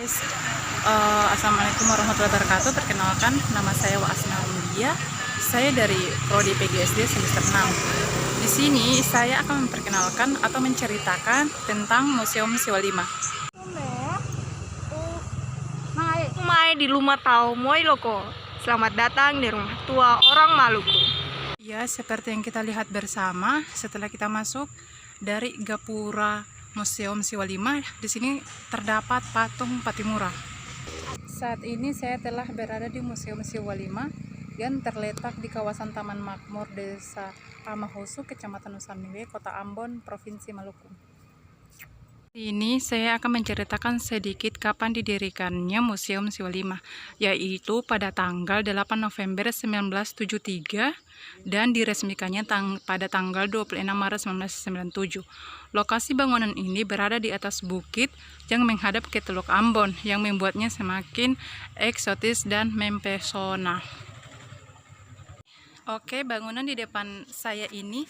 guys, assalamualaikum warahmatullahi wabarakatuh. Perkenalkan, nama saya Waasna Rumbia. Saya dari Prodi PGSD semester 6. Di sini saya akan memperkenalkan atau menceritakan tentang Museum Siwalima. Mai di rumah tahu moi loko. Selamat datang di rumah tua orang Maluku. Ya, seperti yang kita lihat bersama setelah kita masuk dari Gapura Museum Siwalima, di sini terdapat patung Patimura. Saat ini saya telah berada di Museum Siwalima yang terletak di kawasan Taman Makmur Desa Pamahusu, Kecamatan Nusamile, Kota Ambon, Provinsi Maluku. Ini saya akan menceritakan sedikit kapan didirikannya Museum Siwalima, yaitu pada tanggal 8 November 1973 dan diresmikannya pada tanggal 26 Maret 1997. Lokasi bangunan ini berada di atas bukit yang menghadap ke Teluk Ambon, yang membuatnya semakin eksotis dan mempesona. Oke, bangunan di depan saya ini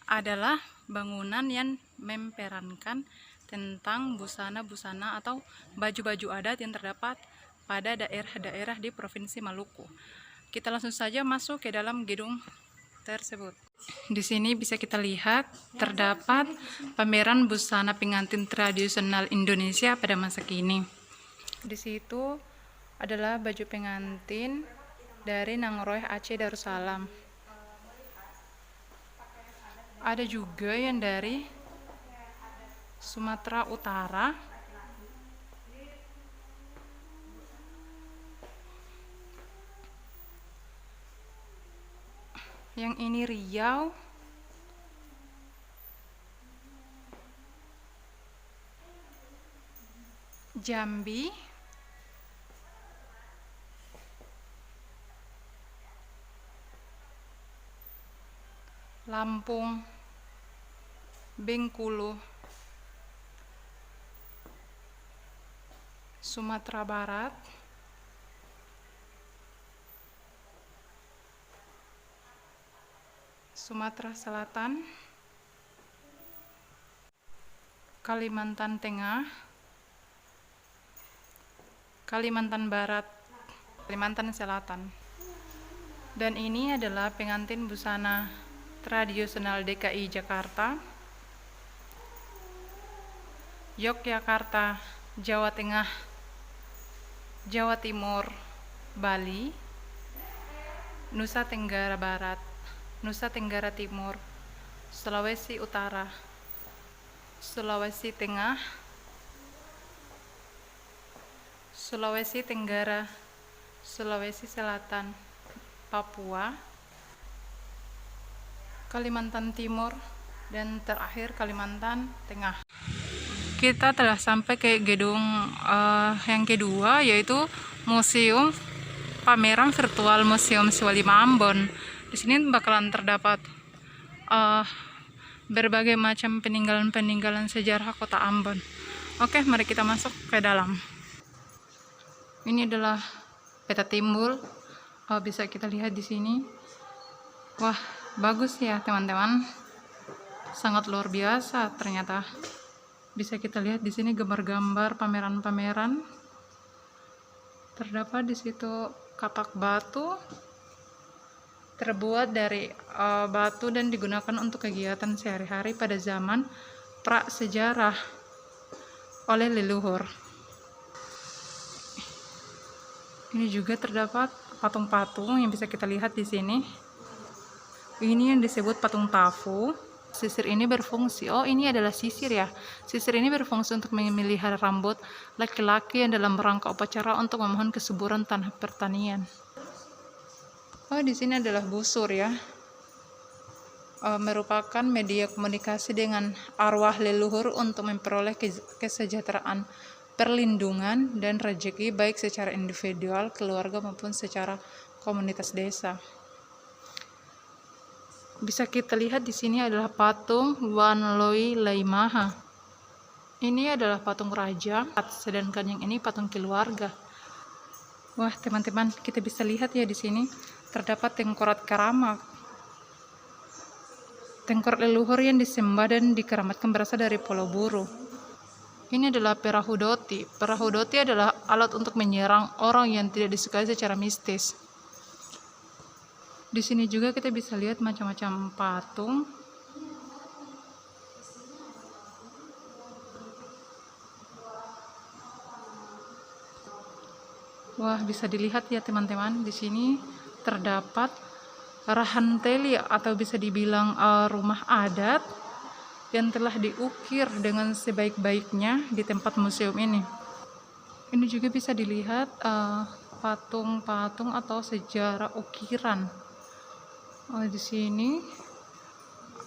adalah bangunan yang memperankan tentang busana-busana atau baju-baju adat yang terdapat pada daerah-daerah di Provinsi Maluku. Kita langsung saja masuk ke dalam gedung tersebut. Di sini bisa kita lihat terdapat pameran busana pengantin tradisional Indonesia pada masa kini. Di situ adalah baju pengantin dari Nangroeh Aceh Darussalam. Ada juga yang dari Sumatera Utara, yang ini Riau, Jambi, Lampung, Bengkulu, Sumatera Barat, Sumatera Selatan, Kalimantan Tengah, Kalimantan Barat, Kalimantan Selatan. Dan ini adalah pengantin busana tradisional DKI Jakarta, Yogyakarta, Jawa Tengah, Jawa Timur, Bali, Nusa Tenggara Barat, Nusa Tenggara Timur, Sulawesi Utara, Sulawesi Tengah, Sulawesi Tenggara, Sulawesi Selatan, Papua, Kalimantan Timur, dan terakhir Kalimantan Tengah. Kita telah sampai ke gedung yang kedua, yaitu Museum Pameran Virtual Museum Siwalima Ambon. Di sini bakalan terdapat berbagai macam peninggalan-peninggalan sejarah Kota Ambon. Oke, mari kita masuk ke dalam. Ini adalah peta timbul. Bisa kita lihat di sini. Wah, bagus ya teman-teman. Sangat luar biasa ternyata. Bisa kita lihat di sini gambar-gambar pameran-pameran. Terdapat di situ kapak batu terbuat dari batu dan digunakan untuk kegiatan sehari-hari pada zaman prasejarah oleh leluhur. Ini juga terdapat patung-patung yang bisa kita lihat di sini. Ini yang disebut patung Tafu. Sisir ini berfungsi, ini adalah sisir ya. Sisir ini berfungsi untuk memelihara rambut laki-laki yang dalam rangka upacara untuk memohon kesuburan tanah pertanian. Di sini adalah busur ya. Merupakan media komunikasi dengan arwah leluhur untuk memperoleh kesejahteraan, perlindungan, dan rezeki baik secara individual, keluarga maupun secara komunitas desa. Bisa kita lihat di sini adalah patung Wan Loi Laimaha. Ini adalah patung raja, sedangkan yang ini patung keluarga. Wah, teman-teman, kita bisa lihat ya di sini terdapat tengkorak keramat. Tengkorak leluhur yang disembah dan dikeramatkan berasal dari Pulau Buru. Ini adalah perahu doti. Perahu doti adalah alat untuk menyerang orang yang tidak disukai secara mistis. Di sini juga kita bisa lihat macam-macam patung. Wah, bisa dilihat ya teman-teman, di sini terdapat rahanteli atau bisa dibilang rumah adat yang telah diukir dengan sebaik-baiknya di tempat museum ini. Ini juga bisa dilihat patung-patung atau sejarah ukiran. Di sini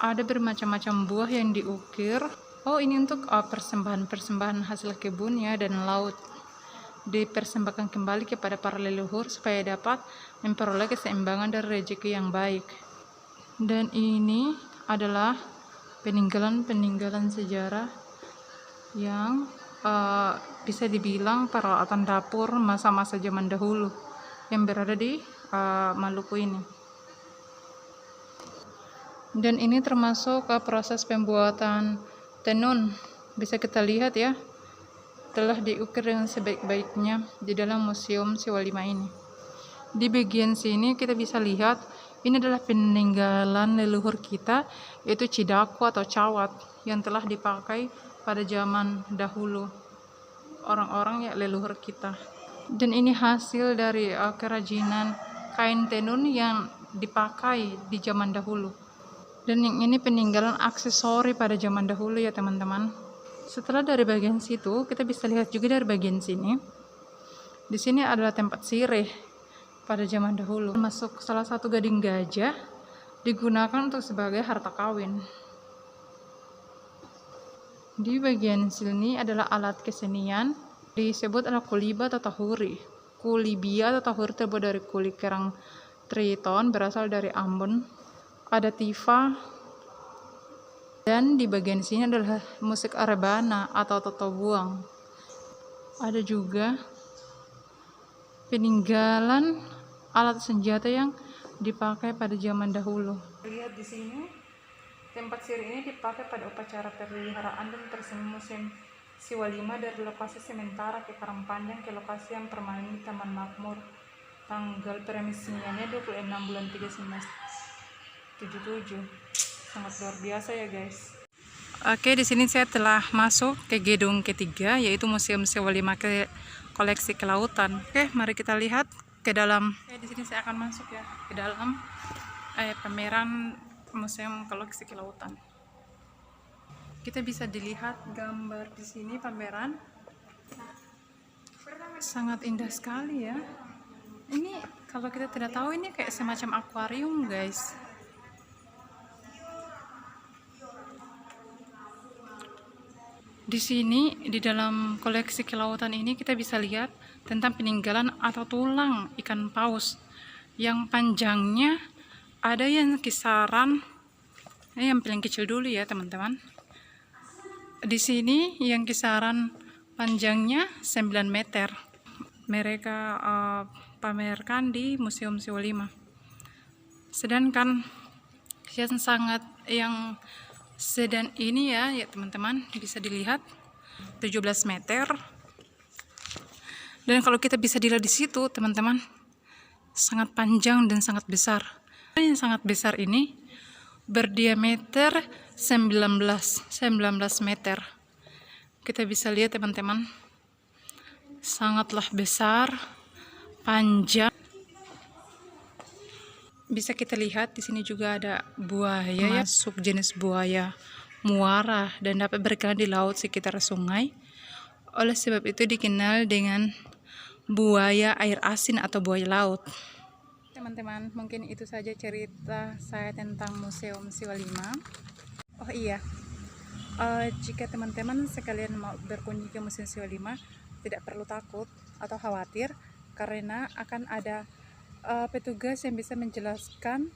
ada bermacam-macam buah yang diukir. Ini untuk persembahan-persembahan hasil kebun ya dan laut. Dipersembahkan kembali kepada para leluhur supaya dapat memperoleh keseimbangan dan rezeki yang baik. Dan ini adalah peninggalan-peninggalan sejarah yang bisa dibilang peralatan dapur masa-masa zaman dahulu yang berada di Maluku ini. Dan ini termasuk proses pembuatan tenun. Bisa kita lihat ya, telah diukir dengan sebaik-baiknya di dalam Museum Siwa Lima ini. Di bagian sini kita bisa lihat ini adalah peninggalan leluhur kita, yaitu cidaku atau cawat yang telah dipakai pada zaman dahulu orang-orang ya leluhur kita. Dan ini hasil dari kerajinan kain tenun yang dipakai di zaman dahulu. Dan yang ini peninggalan aksesori pada zaman dahulu ya teman-teman. Setelah dari bagian situ, kita bisa lihat juga dari bagian sini. Di sini adalah tempat sirih pada zaman dahulu. Masuk salah satu gading gajah digunakan untuk sebagai harta kawin. Di bagian sini adalah alat kesenian, disebut adalah kuliba atau tahuri. Kulibia atau tahuri terbuat dari kulit kerang triton, berasal dari Ambon. Ada tifa. Dan di bagian sini adalah musik arebana atau toto buang. Ada juga peninggalan alat senjata yang dipakai pada zaman dahulu. Lihat di sini, tempat sirih ini dipakai pada upacara peliharaan dan persembahyan musim Siwa Lima dari lokasi sementara ke Karangpanjang ke lokasi yang permanen di Taman Makmur. Tanggal peresmiannya 26 bulan 3 1977. Sangat luar biasa ya guys. Oke, di sini saya telah masuk ke gedung ketiga, yaitu Museum Siwa Lima ke koleksi kelautan. Oke, mari kita lihat ke dalam. Di sini saya akan masuk ya ke dalam pameran Museum Koleksi Kelautan. Kita bisa dilihat gambar di sini pameran. Sangat indah sekali ya. Ini kalau kita tidak tahu ini kayak semacam akuarium guys. Di sini, di dalam koleksi kelautan ini kita bisa lihat tentang peninggalan atau tulang ikan paus yang panjangnya ada yang kisaran, yang paling kecil dulu ya teman-teman. Di sini yang kisaran panjangnya 9 meter. Mereka pamerkan di Museum Siwa Lima. Sedangkan yang sedan ini ya teman-teman bisa dilihat 17 meter. Dan kalau kita bisa dilihat di situ teman-teman, sangat panjang dan sangat besar. Yang sangat besar ini berdiameter 19 meter. Kita bisa lihat teman-teman, sangatlah besar, panjang. Bisa kita lihat di sini juga ada buaya, masuk jenis buaya muara dan dapat berkelana di laut sekitar sungai. Oleh sebab itu dikenal dengan buaya air asin atau buaya laut. Teman-teman, mungkin itu saja cerita saya tentang Museum Siwa Lima. Oh iya, jika teman-teman sekalian mau berkunjung ke Museum Siwa Lima, tidak perlu takut atau khawatir karena akan ada petugas yang bisa menjelaskan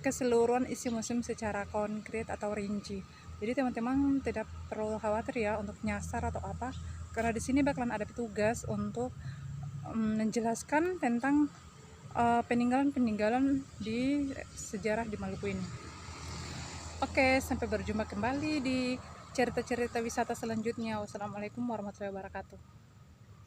keseluruhan isi museum secara konkret atau rinci. Jadi teman-teman tidak perlu khawatir ya untuk nyasar atau apa, karena di sini bakalan ada petugas untuk menjelaskan tentang peninggalan-peninggalan di sejarah di Maluku ini. Oke, sampai berjumpa kembali di cerita-cerita wisata selanjutnya. Wassalamualaikum warahmatullahi wabarakatuh.